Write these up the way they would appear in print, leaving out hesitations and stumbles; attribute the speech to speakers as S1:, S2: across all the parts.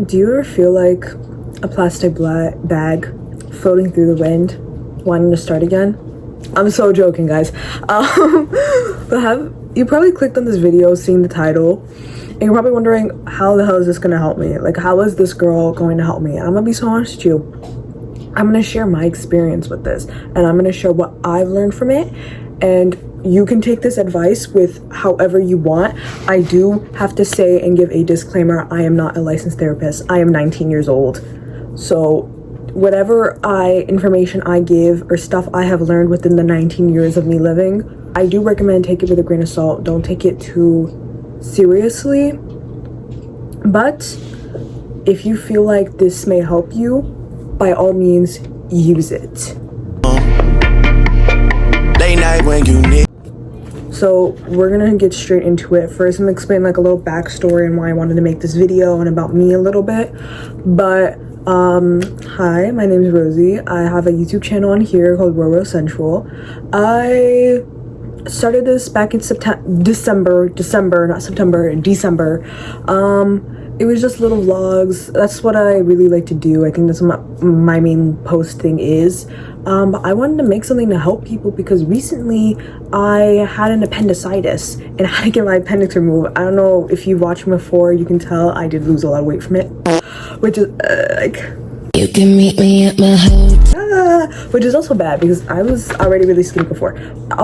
S1: Do you ever feel like a plastic bag floating through the wind, wanting to start again? I'm so joking, guys. But you probably clicked on this video seeing the title, and you're probably wondering, how the hell is this gonna help me? Like, how is this girl going to help me? And I'm gonna be so honest with you. I'm gonna share my experience with this, and I'm gonna share what I've learned from it, and you can take this advice with however you want. I do have to say and give a disclaimer, I am not a licensed therapist. I am 19 years old. So whatever information I give or stuff I have learned within the 19 years of me living, I do recommend take it with a grain of salt. Don't take it too seriously. But if you feel like this may help you, by all means, use it. Late night when you need. So we're gonna get straight into it. First, I'm gonna explain like a little backstory and why I wanted to make this video and about me a little bit. But hi, my name is Rosie. I have a YouTube channel on here called Roro Central. I started this back in December. It was just little vlogs. That's what I really like to do. I think that's what my main post thing is. But I wanted to make something to help people because recently I had an appendicitis and I had to get my appendix removed. I don't know if you've watched me before, you can tell I did lose a lot of weight from it, which is like, you can meet me at my hotel, which is also bad because I was already really skinny before.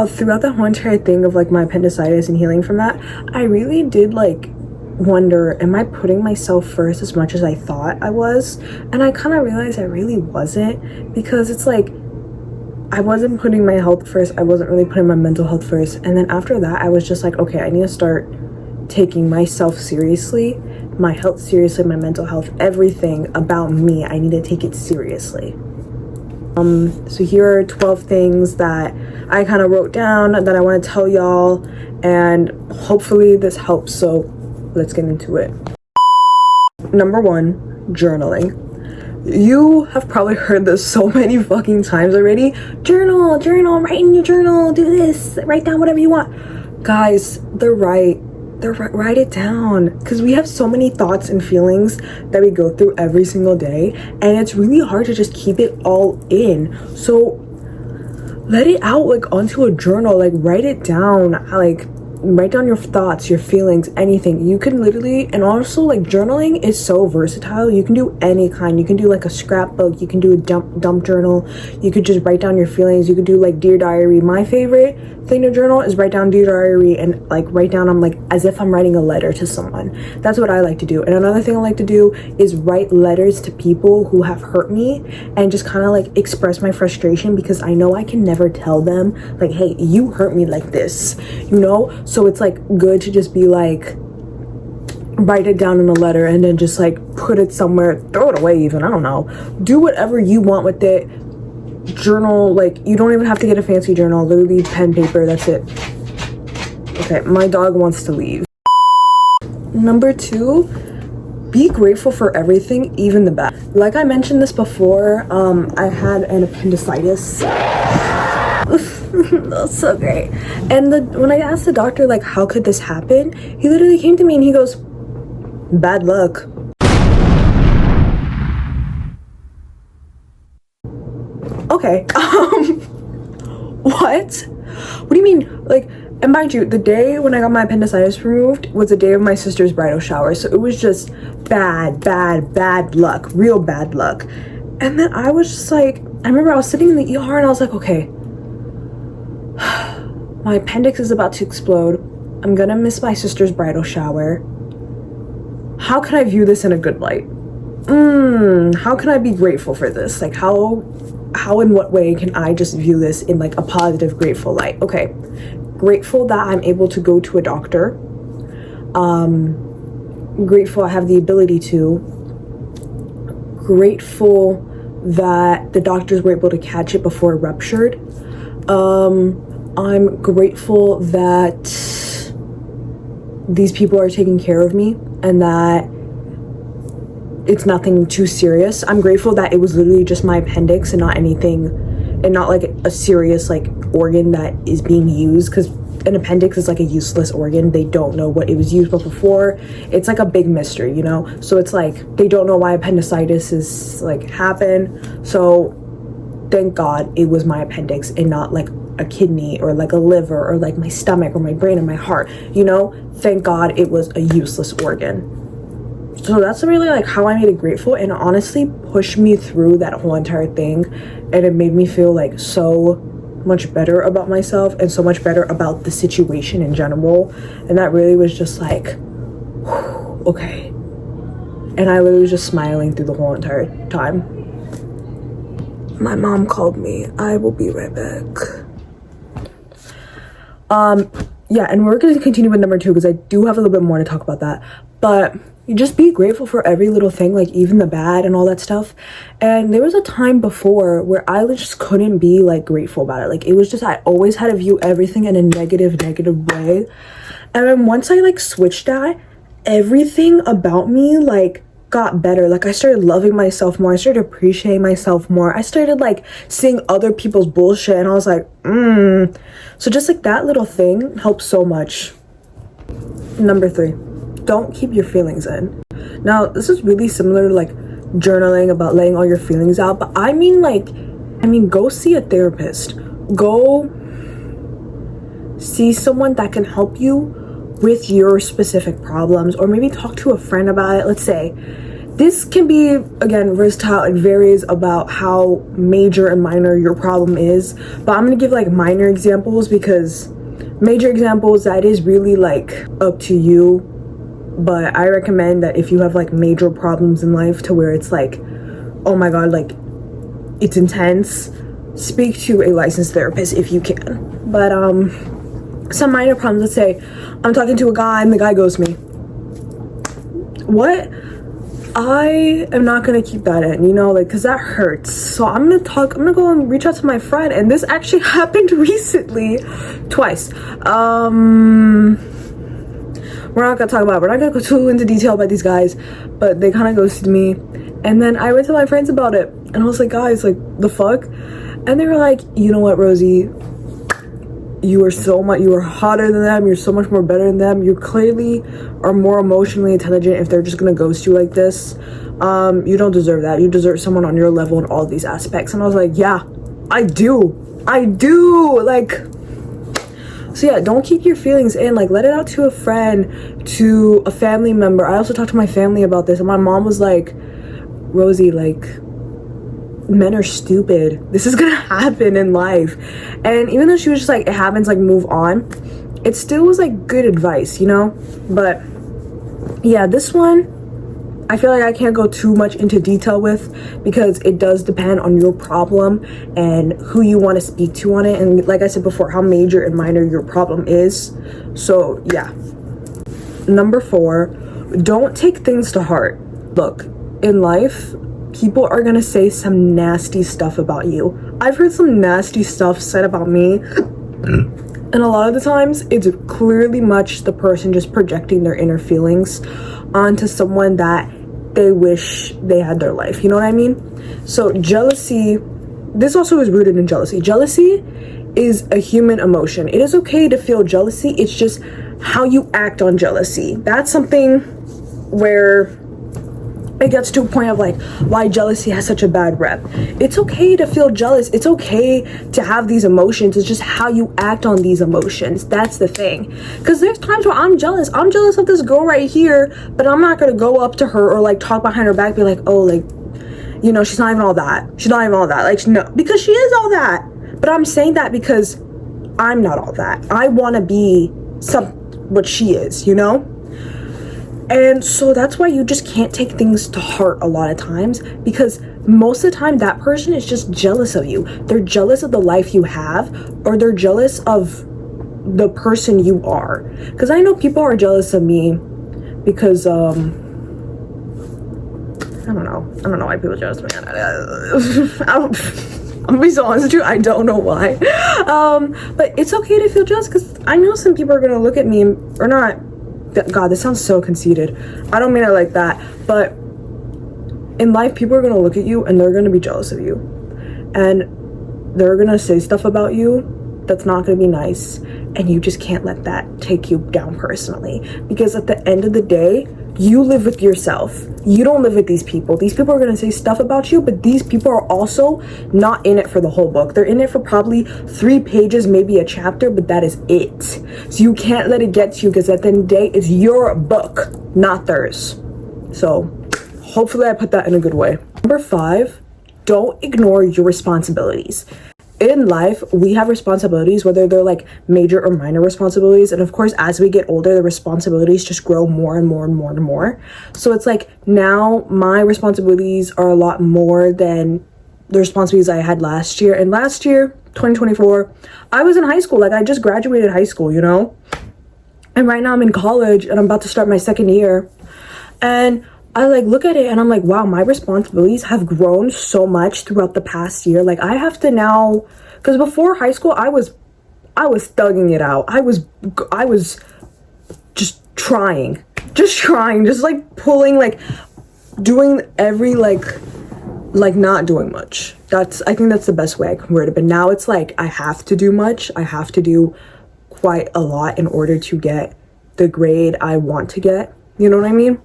S1: Throughout the whole entire thing of like my appendicitis and healing from that, I really did like wonder, am I putting myself first as much as I thought I was? And I kind of realized I really wasn't, because it's like I wasn't putting my health first. I wasn't really putting my mental health first. And then after that, I was just like, okay, I need to start taking myself seriously, my health seriously, my mental health, everything about me. I need to take it seriously. So here are 12 things that I kind of wrote down that I want to tell y'all, and hopefully this helps. So let's get into it. Number 1, journaling. You have probably heard this so many fucking times already. Journal, write in your journal, do this, write down whatever you want. Guys, write it down, because we have so many thoughts and feelings that we go through every single day, and it's really hard to just keep it all in. So let it out, like onto a journal, like write it down, like write down your thoughts, your feelings, anything. You can literally, and also like journaling is so versatile. You can do any kind. You can do like a scrapbook, you can do a dump journal, you could just write down your feelings, you could do like dear diary. My favorite thing to journal is write down dear diary and like write down, I'm like as if I'm writing a letter to someone. That's what I like to do. And another thing I like to do is write letters to people who have hurt me and just kind of like express my frustration, because I know I can never tell them like, hey, you hurt me like this, you know? So it's like good to just be like, write it down in a letter and then just like put it somewhere, throw it away even, I don't know. Do whatever you want with it. Journal, like you don't even have to get a fancy journal, literally pen, paper, that's it. Okay, my dog wants to leave. Number 2, be grateful for everything, even the bad. Like I mentioned this before, I had an appendicitis. That's so great. And when I asked the doctor like, how could this happen, he literally came to me and he goes, bad luck. Okay. What do you mean? Like, and mind you, the day when I got my appendicitis removed was the day of my sister's bridal shower, so it was just bad luck, real bad luck. And then I was just like, I remember I was sitting in the ER and I was like, okay, my appendix is about to explode. I'm gonna miss my sister's bridal shower. How can I view this in a good light? How can I be grateful for this? Like how in what way can I just view this in like a positive, grateful light? Okay, grateful that I'm able to go to a doctor. Grateful I have the ability to. Grateful that the doctors were able to catch it before it ruptured. I'm grateful that these people are taking care of me and that it's nothing too serious. I'm grateful that it was literally just my appendix and not anything, and not like a serious like organ that is being used, because an appendix is like a useless organ. They don't know what it was used for before. It's like a big mystery, you know? So it's like they don't know why appendicitis is like happened. So thank God it was my appendix and not like a kidney or like a liver or like my stomach or my brain or my heart, you know? Thank God it was a useless organ. So that's really like how I made it grateful, and honestly pushed me through that whole entire thing, and it made me feel like so much better about myself and so much better about the situation in general. And that really was just like, whew, okay. And I literally was just smiling through the whole entire time. My mom called me. I will be right back. Yeah, and we're going to continue with number 2 because I do have a little bit more to talk about that. But you just be grateful for every little thing, like even the bad and all that stuff. And there was a time before where I just couldn't be like grateful about it. Like it was just, I always had to view everything in a negative way. And then once I like switched that, everything about me like got better. Like I started loving myself more. I started appreciating myself more. I started like seeing other people's bullshit, and I was like, So just like that little thing helps so much. Number 3, don't keep your feelings in. Now this is really similar to like journaling about letting all your feelings out, but I mean go see a therapist. Go see someone that can help you with your specific problems, or maybe talk to a friend about it. Let's say this can be, again, versatile. It varies about how major and minor your problem is, but I'm gonna give like minor examples, because major examples, that is really like up to you. But I recommend that if you have like major problems in life to where it's like, oh my god, like it's intense, speak to a licensed therapist if you can. But some minor problems, let's say I'm talking to a guy and the guy ghosts me. What? I am not gonna keep that in, you know, like, because that hurts. So I'm gonna go and reach out to my friend, and this actually happened recently twice. We're not gonna go too into detail about these guys, but they kind of ghosted me. And then I went to my friends about it, and I was like, guys, like, the fuck? And they were like, you know what, Rosie, you are hotter than them, you're so much more better than them, you clearly are more emotionally intelligent if they're just gonna ghost you like this. You don't deserve that. You deserve someone on your level in all these aspects. And I was like, yeah, I do, like. So yeah, don't keep your feelings in. Like, let it out to a friend, to a family member. I also talked to my family about this, and my mom was like, Rosie, like, men are stupid. This is gonna happen in life. And even though she was just like, it happens, like, move on, it still was like good advice, you know? But yeah, this one I feel like I can't go too much into detail with, because it does depend on your problem and who you want to speak to on it, and like I said before, how major and minor your problem is. So yeah. Number 4, don't take things to heart. Look, in life, people are gonna say some nasty stuff about you. I've heard some nasty stuff said about me, and a lot of the times it's clearly much the person just projecting their inner feelings onto someone that they wish they had their life, you know what I mean? So jealousy, this also is rooted in jealousy. Jealousy is a human emotion. It is okay to feel jealousy. It's just how you act on jealousy. That's something where it gets to a point of like why jealousy has such a bad rep. It's okay to feel jealous. It's okay to have these emotions. It's just how you act on these emotions. That's the thing. Because there's times where I'm jealous. I'm jealous of this girl right here, but I'm not going to go up to her or like talk behind her back, be like, oh, like, you know, she's not even all that. She's not even all that. Like, no, because she is all that. But I'm saying that because I'm not all that. I want to be what she is, you know? And so that's why you just can't take things to heart a lot of times, because most of the time that person is just jealous of you. They're jealous of the life you have, or they're jealous of the person you are. Because I know people are jealous of me because I don't know why people are jealous of me. I'm gonna be so honest with you, I don't know why. But it's okay to feel jealous, because I know some people are gonna look at me, or not. God, this sounds so conceited. I don't mean it like that, but in life, people are gonna look at you and they're gonna be jealous of you, and they're gonna say stuff about you that's not gonna be nice, and you just can't let that take you down personally, because at the end of the day, you live with yourself. You don't live with these people. These people are going to say stuff about you, but these people are also not in it for the whole book. They're in it for probably 3 pages, maybe a chapter, but that is it. So you can't let it get to you, because at the end of the day, it's your book, not theirs. So hopefully I put that in a good way. Number 5, don't ignore your responsibilities. In life, we have responsibilities, whether they're like major or minor responsibilities. And of course, as we get older, the responsibilities just grow more and more and more and more. So it's like now my responsibilities are a lot more than the responsibilities I had last year. And last year, 2024, I was in high school. Like I just graduated high school, you know? And right now I'm in college and I'm about to start my 2nd year. And I like look at it and I'm like, wow, my responsibilities have grown so much throughout the past year. Like I have to now, because before high school, I was thugging it out. I was just trying, just like pulling, like doing every like not doing much. I think that's the best way I can word it. But now it's like I have to do much. I have to do quite a lot in order to get the grade I want to get. You know what I mean?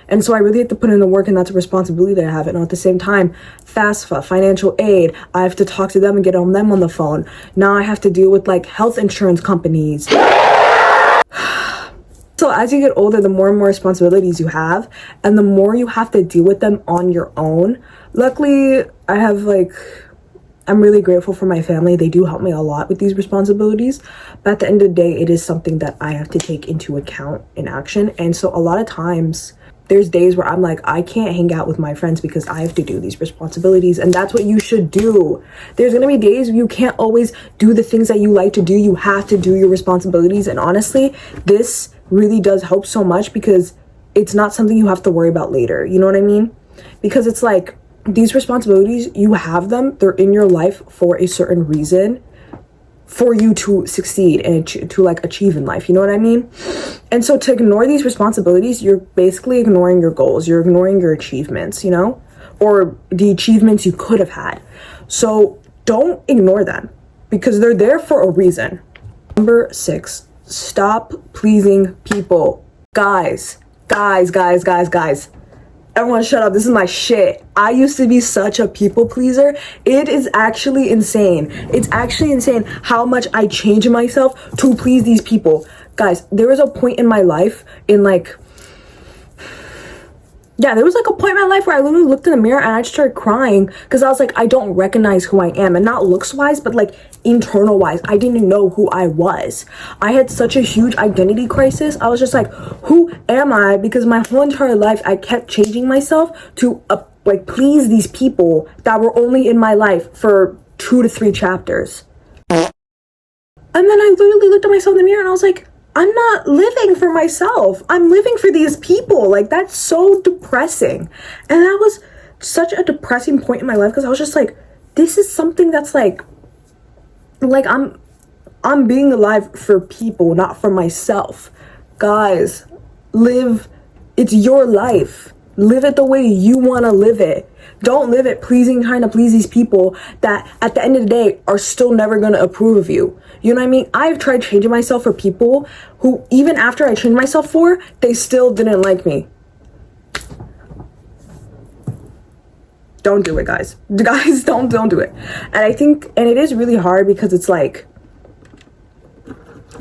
S1: And so I really have to put in the work, and that's a responsibility that I have. And at the same time, FAFSA, financial aid, I have to talk to them and get on them on the phone. Now I have to deal with like health insurance companies. So as you get older, the more and more responsibilities you have, and the more you have to deal with them on your own. Luckily, I'm really grateful for my family. They do help me a lot with these responsibilities. But at the end of the day, it is something that I have to take into account in action. And so a lot of times, there's days where I'm like, I can't hang out with my friends because I have to do these responsibilities. And that's what you should do. There's going to be days where you can't always do the things that you like to do. You have to do your responsibilities. And honestly, this really does help so much, because it's not something you have to worry about later. You know what I mean? Because it's like these responsibilities, you have them. They're in your life for a certain reason, for you to succeed and to like achieve in life. You know what I mean? And so to ignore these responsibilities, you're basically ignoring your goals. You're ignoring your achievements, you know, or the achievements you could have had. So don't ignore them, because they're there for a reason. Number 6, stop pleasing people. Guys. Everyone shut up. This is my shit. I used to be such a people pleaser. It is actually insane. It's actually insane how much I change myself to please these people. Guys, there was a point in my life there was like a point in my life where I literally looked in the mirror and I just started crying, because I was like, I don't recognize who I am. And not looks wise, but like internal wise, I didn't know who I was. I had such a huge identity crisis. I was just like, who am I? Because my whole entire life I kept changing myself to please these people that were only in my life for 2 to 3 chapters. And then I literally looked at myself in the mirror and I was like, I'm not living for myself. I'm living for these people. Like, that's so depressing. And that was such a depressing point in my life, because I was just like, this is something that's like I'm being alive for people, not for myself. Guys, it's your life. Live it the way you want to live it. Don't live it trying to please these people that at the end of the day are still never going to approve of you. You know what I mean? I've tried changing myself for people who, even after I changed myself for, they still didn't like me. Don't do it, guys. Guys, don't do it. And it is really hard, because it's like,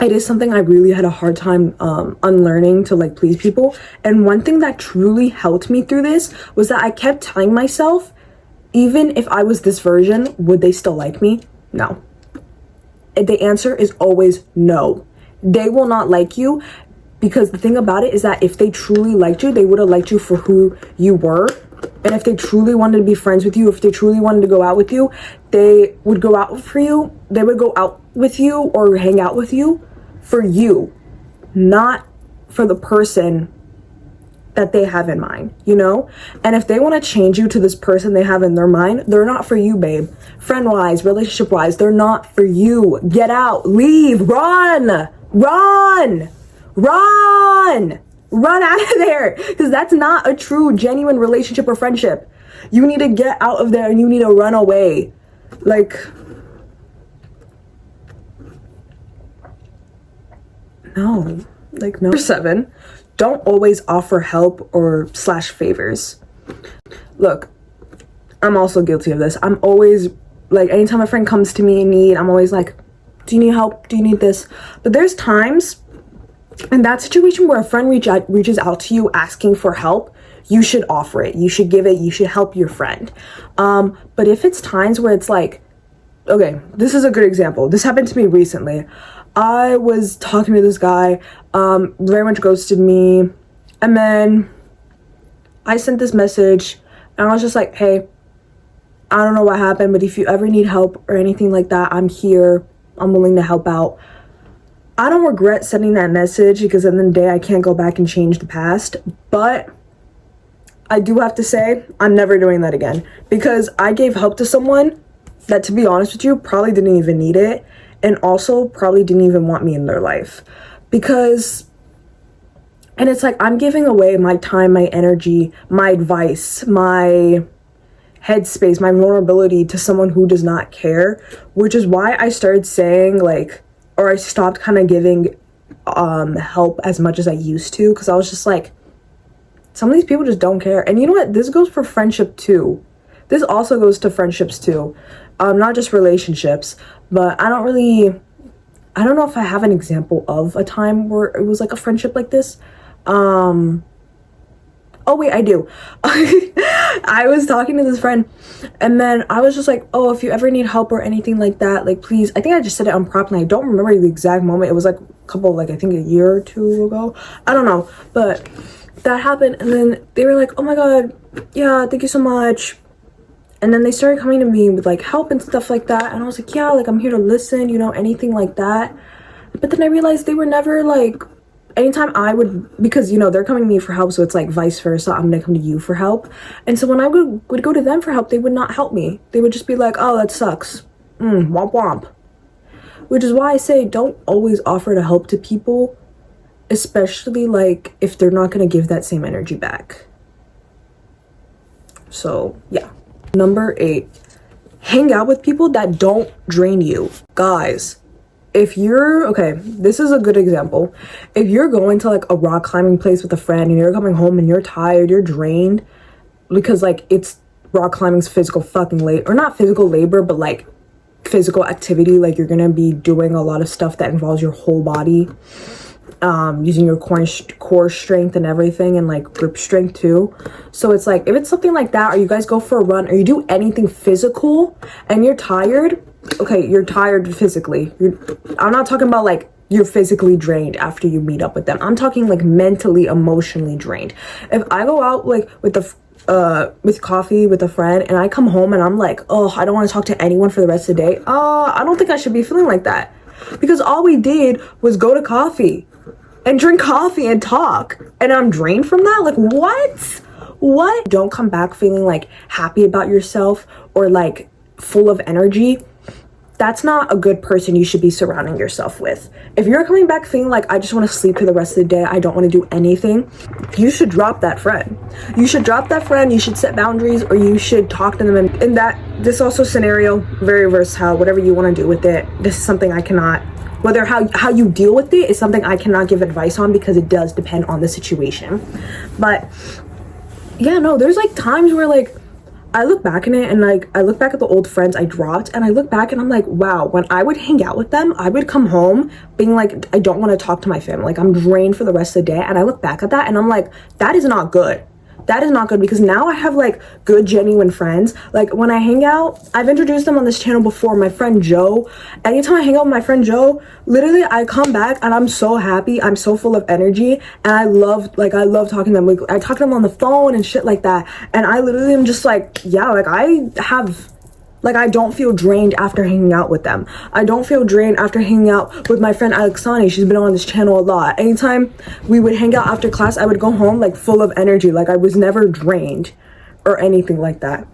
S1: it is something I really had a hard time unlearning, to like please people. And one thing that truly helped me through this was that I kept telling myself, even if I was this version, would they still like me? No. The answer is always no. They will not like you, because the thing about it is that if they truly liked you, they would have liked you for who you were. And if they truly wanted to be friends with you, if they truly wanted to go out with you, they would go out for you. They would go out with you or hang out with you for you, not for the person that they have in mind, you know? And if they want to change you to this person they have in their mind, they're not for you, babe. Friend-wise, relationship-wise, they're not for you. Get out, leave, run out of there, because that's not a true, genuine relationship or friendship. You need to get out of there and you need to run away. Like, no. Like, no. Number 7, don't always offer help or slash favors. Look, I'm also guilty of this. I'm always like, anytime a friend comes to me in need, I'm always like, do you need help? Do you need this? But there's times in that situation where a friend reaches out to you asking for help, you should offer it. You should give it. You should help your friend. But if it's times where it's like, okay, this is a good example. This happened to me recently. I was talking to this guy, very much ghosted me. And then I sent this message and I was just like, hey, I don't know what happened, but if you ever need help or anything like that, I'm here. I'm willing to help out. I don't regret sending that message because at the end of the day, I can't go back and change the past. But I do have to say, I'm never doing that again. Because I gave help to someone that, to be honest with you, probably didn't even need it. And also probably didn't even want me in their life. Because, and it's like, I'm giving away my time, my energy, my advice, my headspace, my vulnerability to someone who does not care, which is why I started saying like, or I stopped kind of giving help as much as I used to, because I was just like, some of these people just don't care. And you know what, this goes for friendship too. This also goes to friendships too, not just relationships. But I don't know if I have an example of a time where it was like a friendship like this. Oh wait, I do. I was talking to this friend and then I was just like, oh, if you ever need help or anything like that, like please. I think I just said it on prop and I don't remember the exact moment. It was like a couple, like I think a year or two ago. I don't know. But that happened and then they were like, oh my god, yeah, thank you so much. And then they started coming to me with like help and stuff like that. And I was like, yeah, like I'm here to listen, you know, anything like that. But then I realized they were never like, anytime I would, because, you know, they're coming to me for help, so it's like vice versa, I'm gonna come to you for help. And so when I would go to them for help, they would not help me. They would just be like, oh, that sucks. Womp womp. Which is why I say don't always offer to help to people, especially like if they're not gonna give that same energy back. So yeah. Number 8, hang out with people that don't drain you. Guys, if you're, okay, this is a good example. If you're going to like a rock climbing place with a friend and you're coming home and you're tired, you're drained, because like it's rock climbing's physical fucking labor, or not physical labor, but like physical activity. Like you're gonna be doing a lot of stuff that involves your whole body, using your core strength and everything, and like grip strength too. So it's like, if it's something like that, or you guys go for a run, or you do anything physical and you're tired, okay, you're tired physically. I'm not talking about like you're physically drained after you meet up with them. I'm talking like mentally, emotionally drained. If I go out like with coffee with a friend and I come home and I'm like, oh, I don't want to talk to anyone for the rest of the day, I don't think I should be feeling like that, because all we did was go to coffee and drink coffee and talk, and I'm drained from that. Like what? Don't come back feeling like happy about yourself or like full of energy. That's not a good person you should be surrounding yourself with. If you're coming back feeling like, I just want to sleep for the rest of the day, I don't want to do anything, you should drop that friend. You should drop that friend. You should set boundaries, or you should talk to them. And in this also scenario, very versatile, whatever you want to do with it. This is something I cannot, whether how you deal with it is something I cannot give advice on, because it does depend on the situation. But yeah, no, there's like times where like I look back in it and like I look back at the old friends I dropped, and I look back and I'm like, wow, when I would hang out with them, I would come home being like, I don't want to talk to my family, like I'm drained for the rest of the day. And I look back at that and I'm like, that is not good. That is not good, because now I have like good, genuine friends. Like when I hang out, I've introduced them on this channel before, my friend Joe. Anytime I hang out with my friend Joe, literally I come back and I'm so happy, I'm so full of energy, and I love talking to them. Like I talk to them on the phone and shit like that, and I literally am just like, yeah, like I don't feel drained after hanging out with them. I don't feel drained after hanging out with my friend Alexani. She's been on this channel a lot. Anytime we would hang out after class, I would go home like full of energy. Like I was never drained or anything like that.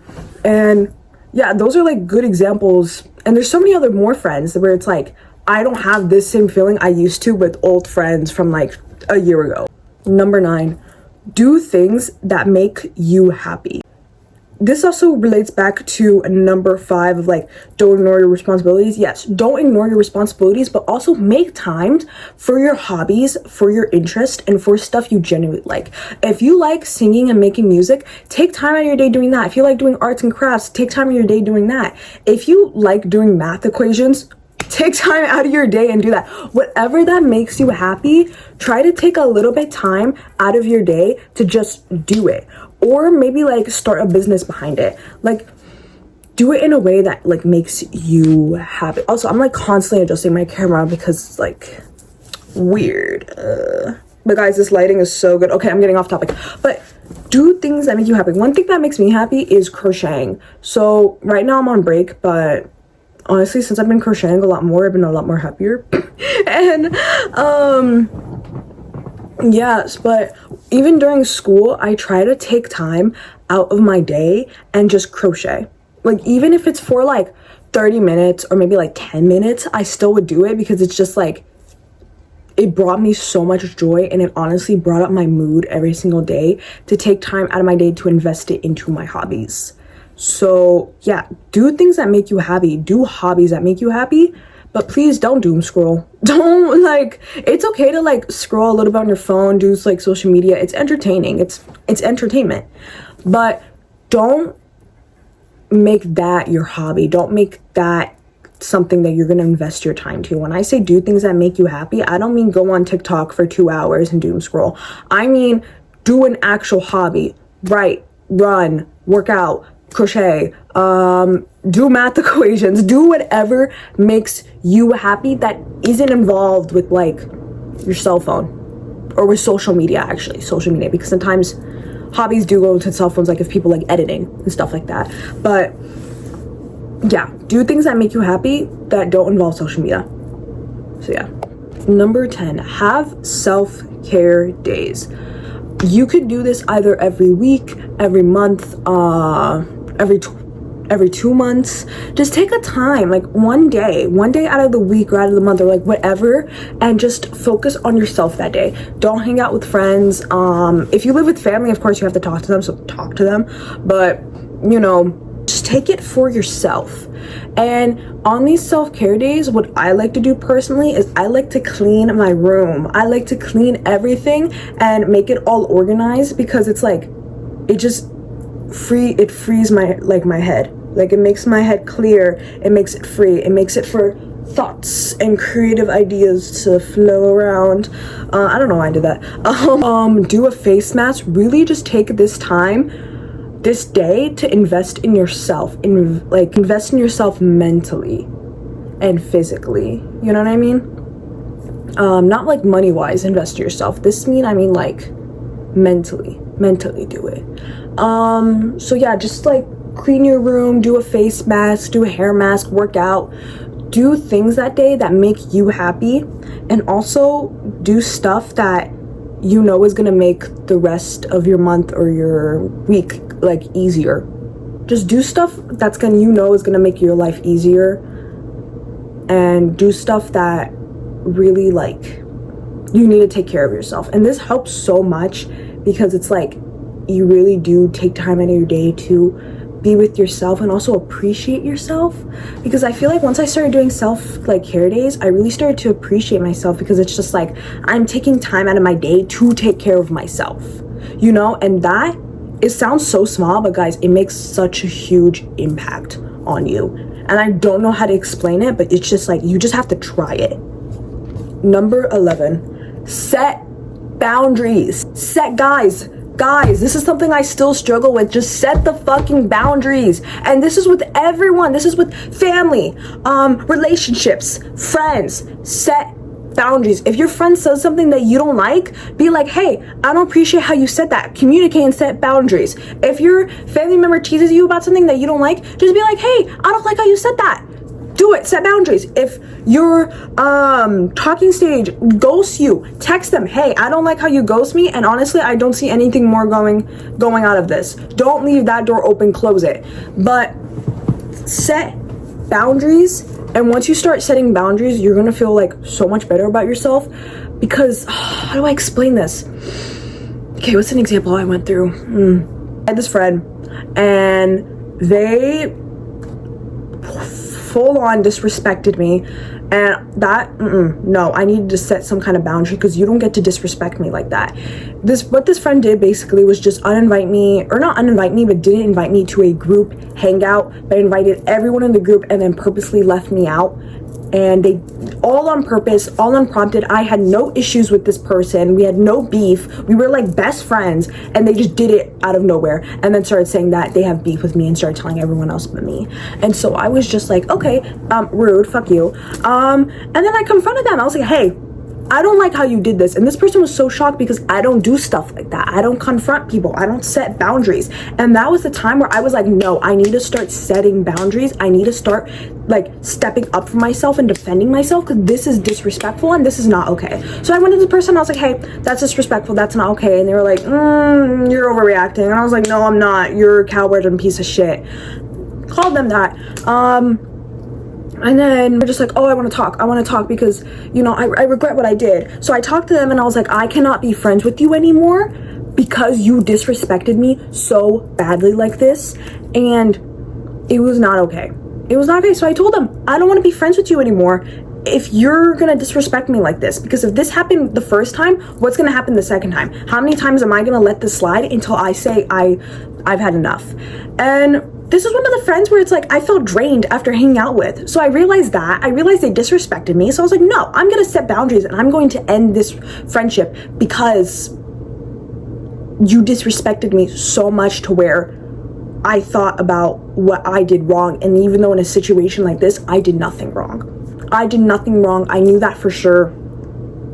S1: And yeah, those are like good examples. And there's so many other more friends where it's like, I don't have this same feeling I used to with old friends from like a year ago. Number 9, do things that make you happy. this also relates back to number 5 of like, don't ignore your responsibilities. Yes, don't ignore your responsibilities, but also make time for your hobbies, for your interest, and for stuff you genuinely like. If you like singing and making music, take time out of your day doing that. If you like doing arts and crafts, take time out of your day doing that. If you like doing math equations, take time out of your day and do that. Whatever that makes you happy, try to take a little bit time out of your day to just do it. Or maybe like start a business behind it. Like, do it in a way that like makes you happy. Also, I'm like constantly adjusting my camera because it's like weird. But guys, this lighting is so good. Okay, I'm getting off topic. But do things that make you happy. One thing that makes me happy is crocheting. So right now I'm on break, but honestly, since I've been crocheting a lot more, I've been a lot more happier. And yes, but even during school, I try to take time out of my day and just crochet. Like, even if it's for like 30 minutes or maybe like 10 minutes, I still would do it because it's just like, it brought me so much joy, and it honestly brought up my mood every single day to take time out of my day to invest it into my hobbies. So yeah, do things that make you happy, do hobbies that make you happy, but please don't doom scroll. Don't, like, it's okay to like scroll a little bit on your phone, do like social media. It's entertaining, it's entertainment, but don't make that your hobby. Don't make that something that you're going to invest your time to. When I say do things that make you happy, I don't mean go on TikTok for 2 hours and doom scroll. I mean do an actual hobby. Write, run, work out, crochet, do math equations, do whatever makes you happy that isn't involved with like your cell phone or with social media. Actually, social media, because sometimes hobbies do go to cell phones, like if people like editing and stuff like that. But yeah, do things that make you happy that don't involve social media. So yeah. Number 10, have self-care days. You could do this either every week, every month, every 2 months. Just take a time, like one day out of the week or out of the month or like whatever, and just focus on yourself that day. Don't hang out with friends. If you live with family, of course you have to talk to them, so talk to them, but you know, just take it for yourself. And on these self-care days, what I like to do personally is I like to clean my room. I like to clean everything and make it all organized, because it's like, it frees my head. Like, it makes my head clear, it makes it free, it makes it for thoughts and creative ideas to flow around. I don't know why I did that. Do a face mask. Really just take this time, this day, to invest in yourself, invest in yourself mentally and physically, you know what I mean? Not like money wise invest in yourself. I mean like mentally do it. So yeah, just like clean your room, do a face mask, do a hair mask, work out, do things that day that make you happy, and also do stuff that you know is gonna make the rest of your month or your week like easier. Just do stuff that's is gonna make your life easier, and do stuff that really like you need to take care of yourself. And this helps so much because it's like you really do take time out of your day to be with yourself and also appreciate yourself. Because I feel like once I started doing care days, I really started to appreciate myself, because it's just like I'm taking time out of my day to take care of myself, you know? And that, it sounds so small, but guys, it makes such a huge impact on you. And I don't know how to explain it, but it's just like, you just have to try it. Number 11, set boundaries. Guys, this is something I still struggle with. Just set the fucking boundaries. And this is with everyone. This is with family, relationships, friends. Set boundaries. If your friend says something that you don't like, be like, hey, I don't appreciate how you said that. Communicate and set boundaries. If your family member teases you about something that you don't like, just be like, hey, I don't like how you said that. Do it. Set boundaries. If your talking stage ghosts you, text them, hey, I don't like how you ghost me, and honestly I don't see anything more going out of this. Don't leave that door open, close it. But set boundaries, and once you start setting boundaries, you're gonna feel like so much better about yourself. Because how do I explain this? Okay, what's an example I went through? I had this friend, and they full on disrespected me, and that no, I needed to set some kind of boundary, because you don't get to disrespect me like that. What this friend did basically was just uninvite me, or not uninvite me, but didn't invite me to a group hangout, but invited everyone in the group and then purposely left me out. And they, all on purpose, all unprompted. I had no issues with this person. We had no beef. We were like best friends, and they just did it out of nowhere and then started saying that they have beef with me and started telling everyone else but me. And so I was just like, okay, rude, fuck you. And then I confronted them. I was like, hey, I don't like how you did this. And this person was so shocked, because I don't do stuff like that. I don't confront people. I don't set boundaries. And that was the time where I was like, no, I need to start setting boundaries. I need to start like stepping up for myself and defending myself, because this is disrespectful and this is not okay. So I went to the person, I was like, hey, that's disrespectful, that's not okay. And they were like, you're overreacting. And I was like, no, I'm not. You're a coward and piece of shit. Called them that. And then they're just like, oh, I want to talk because, you know, I regret what I did. So I talked to them and I was like, I cannot be friends with you anymore because you disrespected me so badly like this. And it was not okay. It was not okay. So I told them, I don't want to be friends with you anymore if you're going to disrespect me like this. Because if this happened the first time, what's going to happen the second time? How many times am I going to let this slide until I say I've had enough? And this is one of the friends where it's like I felt drained after hanging out with. So I realized that. I realized they disrespected me. So I was like, no, I'm going to set boundaries and I'm going to end this friendship because you disrespected me so much to where I thought about what I did wrong. And even though in a situation like this, I did nothing wrong. I did nothing wrong. I knew that for sure.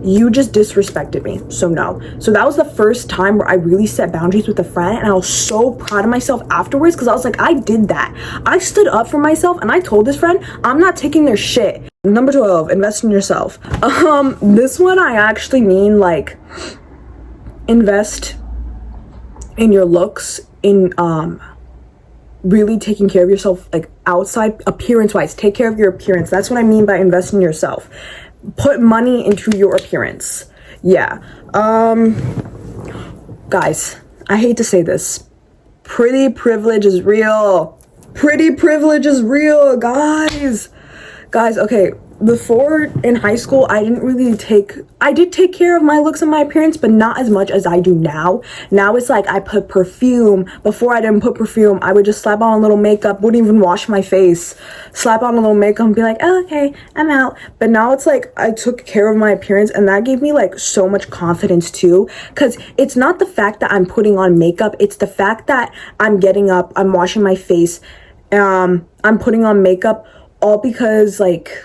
S1: You just disrespected me, so no. So that was the first time where I really set boundaries with a friend, and I was so proud of myself afterwards, because I was like, I did that. I stood up for myself, and I told this friend, I'm not taking their shit. Number 12, invest in yourself. This one I actually mean like invest in your looks, in really taking care of yourself, like outside appearance wise. Take care of your appearance. That's what I mean by invest in yourself. Put money into your appearance. Yeah. Guys, I hate to say this. Pretty privilege is real. Pretty privilege is real, guys. Guys, okay. Before in high school, I did take care of my looks and my appearance, but not as much as I do now. Now it's like I put perfume. Before I didn't put perfume. I would just slap on a little makeup, wouldn't even wash my face. Slap on a little makeup and be like, oh, okay, I'm out. But now it's like I took care of my appearance, and that gave me like so much confidence too. Because it's not the fact that I'm putting on makeup. It's the fact that I'm getting up, I'm washing my face, I'm putting on makeup, all because like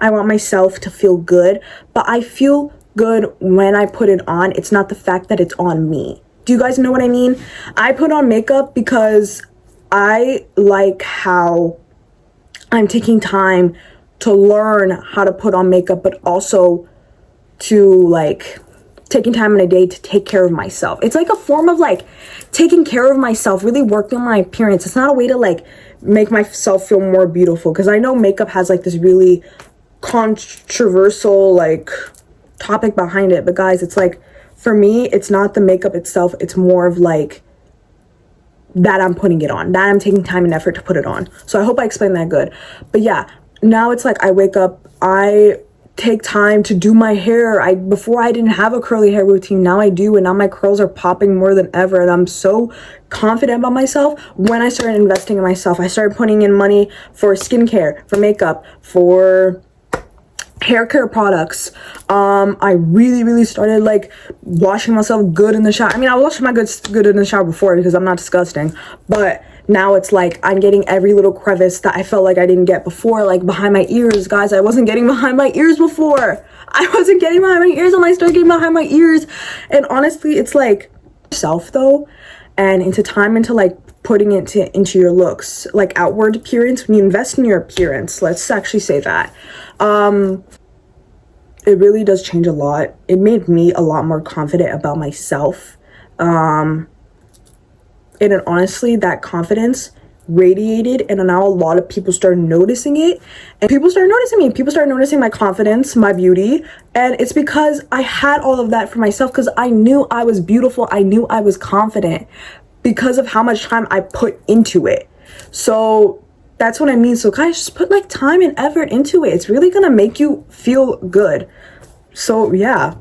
S1: I want myself to feel good, but I feel good when I put it on. It's not the fact that it's on me. Do you guys know what I mean? I put on makeup because I like how I'm taking time to learn how to put on makeup, but also to like taking time in a day to take care of myself. It's like a form of like taking care of myself, really working on my appearance. It's not a way to like make myself feel more beautiful, because I know makeup has like this really controversial like topic behind it, but guys, it's like for me, it's not the makeup itself, it's more of like that I'm putting it on, that I'm taking time and effort to put it on. So I hope I explained that good. But yeah, now it's like I wake up, I take time to do my hair. Before I didn't have a curly hair routine, now I do, and now my curls are popping more than ever, and I'm so confident about myself. When I started investing in myself, I started putting in money for skincare, for makeup, for hair care products. I really started like washing myself good in the shower. I mean, I washed my good in the shower before because I'm not disgusting, but now it's like I'm getting every little crevice that I felt like I didn't get before, like behind my ears. Guys, I wasn't getting behind my ears before. I wasn't getting behind my ears, and I started getting behind my ears. And honestly, it's like self though, and into time into like putting it into your looks, like outward appearance. When you invest in your appearance, let's actually say that, it really does change a lot. It made me a lot more confident about myself. And then honestly, that confidence radiated, and now a lot of people started noticing it, and people started noticing me. People started noticing my confidence, my beauty, and it's because I had all of that for myself, because I knew I was beautiful. I knew I was confident. because of how much time I put into it. So that's what I mean. So guys, just put like time and effort into it. It's really gonna make you feel good. So yeah.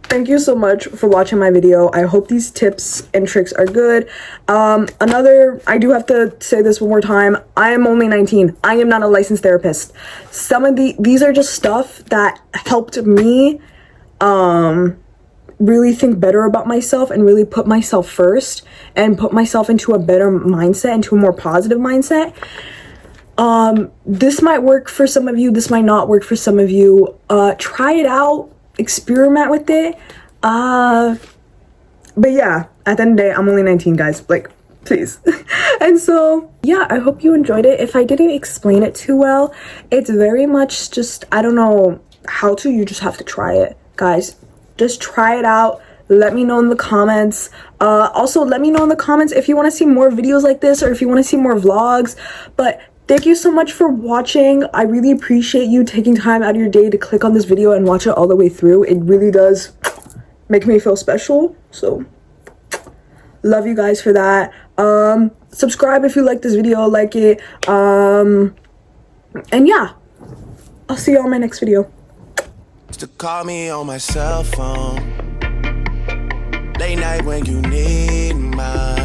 S1: Thank you so much for watching my video. I hope these tips and tricks are good. I do have to say this one more time. I am only 19. I am not a licensed therapist. Some of these are just stuff that helped me really think better about myself and really put myself first and put myself into a better mindset, into a more positive mindset. This might work for some of you. This might not work for some of you. Try it out. Experiment with it. But yeah, at the end of the day, I'm only 19, guys. Like, please. And so yeah, I hope you enjoyed it. If I didn't explain it too well, it's very much just, I don't know how to, you just have to try it, guys. Just try it out. Let me know in the comments. Also, let me know in the comments if you want to see more videos like this or if you want to see more vlogs. But thank you so much for watching. I really appreciate you taking time out of your day to click on this video and watch it all the way through. It really does make me feel special. So love you guys for that. Subscribe if you like this video, like it. And yeah, I'll see you on my next video.
S2: To call me on my cell phone late night when you need my